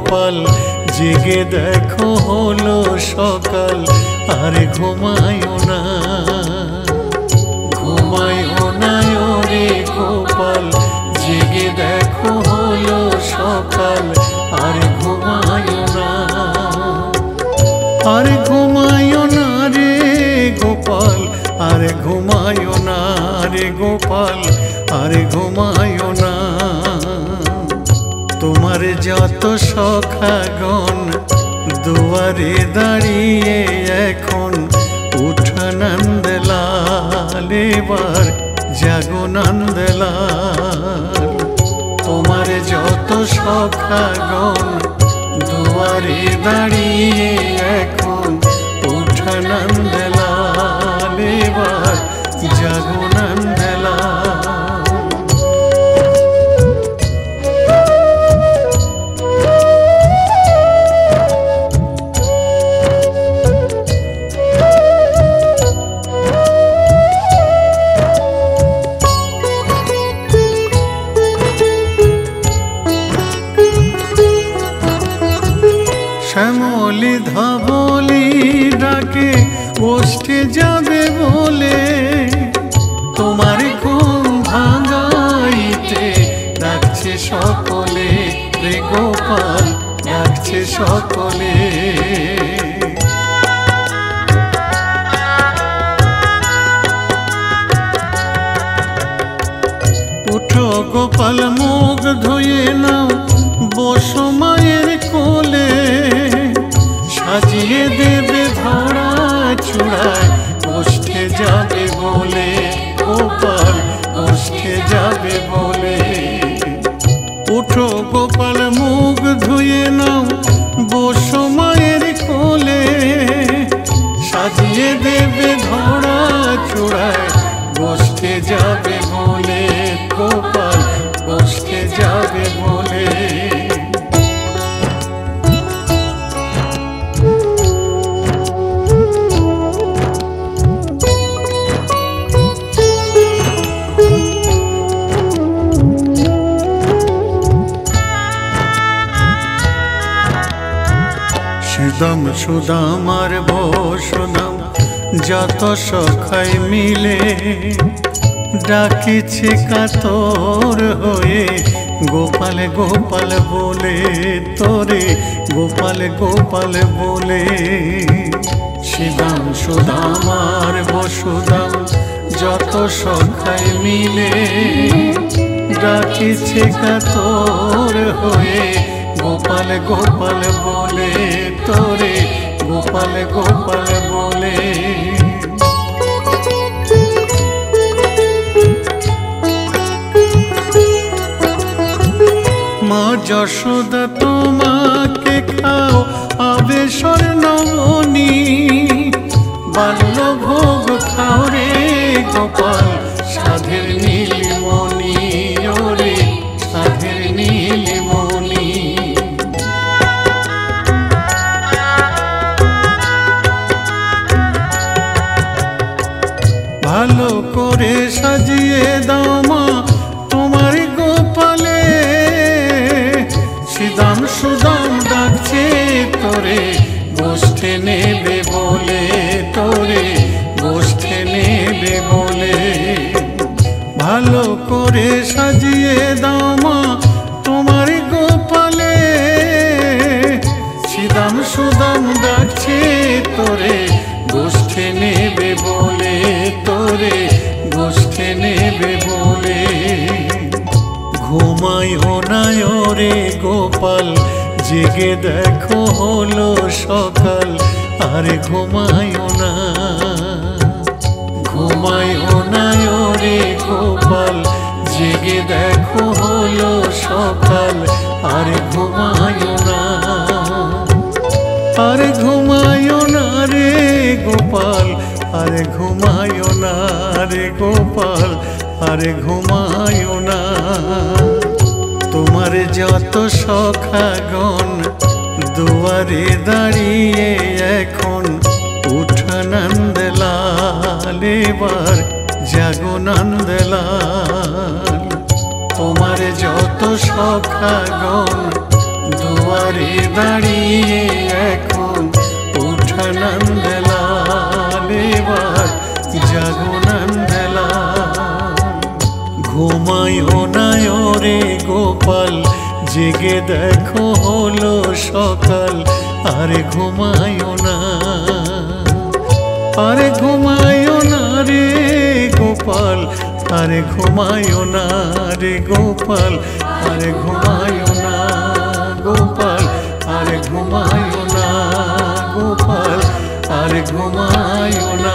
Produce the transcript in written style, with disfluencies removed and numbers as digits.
গোপাল জেগে দেখো হলো সকাল আর ঘুমায়ো না রে গোপাল জেগে দেখো হলো সকাল আর ঘুমায়ো না রে গোপাল আর ঘুমায়ো না রে গোপাল আর ঘুমায়ো না তোমার যত সখাগণ দুয়ারে দাঁড়িয়ে এখন উঠো নন্দলাল এবার জাগো নন্দলাল তোমার যত সখাগণ দুয়ারে দাঁড়িয়ে এখন উঠো নন্দলাল এবার জাগো নন্দলাল শ্যামলি ধবলি ডাকে ওষ্ঠে যাবে বলে তোমার ঘুম ভাঙাইতে ডাকছে সকলে রে গোপাল ডাকছে সকলে উঠো গোপাল মুখ ধুয়ে নাও বসো মায়ের কোলে সাজিয়ে দেবে ধরা চূড়ায় ওষ্ঠে যাবে বলে গোপাল ওষ্ঠে যাবে বলে উঠো গোপাল মুখ ধুয়ে নাও বসো মায়ের কোলে সাজিয়ে দেবে ধরা চূড়ায় বসতে যাবে বলে গোপাল বসতে যাবে বলে সুদাম সুদাম আর বসুদাম যত সখাই মিলে ডাকিছে কাতর হয়ে গোপাল গোপাল বলে তোরে গোপাল গোপাল বলে সুদাম সুদাম আর বসুদাম যত সখাই মিলে ডাকিছে কাতর হয়ে গোপাল গোপাল বলে তোরে গোপাল গোপাল বলে মা যশোদা তোমাকে খাও আবে স্বর্ণমণি বাল্য ভোগ খাও রে গোপাল সাধের নীলমণি ওরে সাধের নীলমণি ভালো করে সাজিয়ে দাও মা তোমার গোপালে সুদাম সুদাম ডাকছে তোরে গোষ্ঠে নেবে বলে তোরে গোষ্ঠে নেবে বলে ভালো করে সাজিয়ে দাও মা তোমার গোপালে সুদাম সুদাম ডাকছে তোরে গোষ্ঠে নেবে বলে তোরে গোষ্ঠে নেবে বলে ঘুমায়ো না রে গোপাল জেগে দেখো হলো সকাল আর ঘুমায়ো না রে গোপাল জেগে দেখো হলো সকাল আর ঘুমায়ো না রে গোপাল আর ঘুমায়ো না রে গোপাল আর ঘুমায়ো না তোমার যত সখাগণ দুয়ারে দাঁড়িয়ে এখন উঠো নন্দলাল এবার জাগো নন্দলাল তোমার যত সখাগণ দুয়ারে দুয়ারে দাঁড়িয়ে এখন ওঠা নন্দলাল, এবার জাগো নন্দলাল। ঘুমায়ো না রে গোপাল, জেগে দেখো হলো সকাল, আরে ঘুমায়ো না, আরে ঘুমায়ো না রে গোপাল, আরে ঘুমায়ো না রে গোপাল, আরে ঘুমায়ো না গোপাল, আরে ঘুমায়ো না গোপাল, আরে ঘুমায়ো না।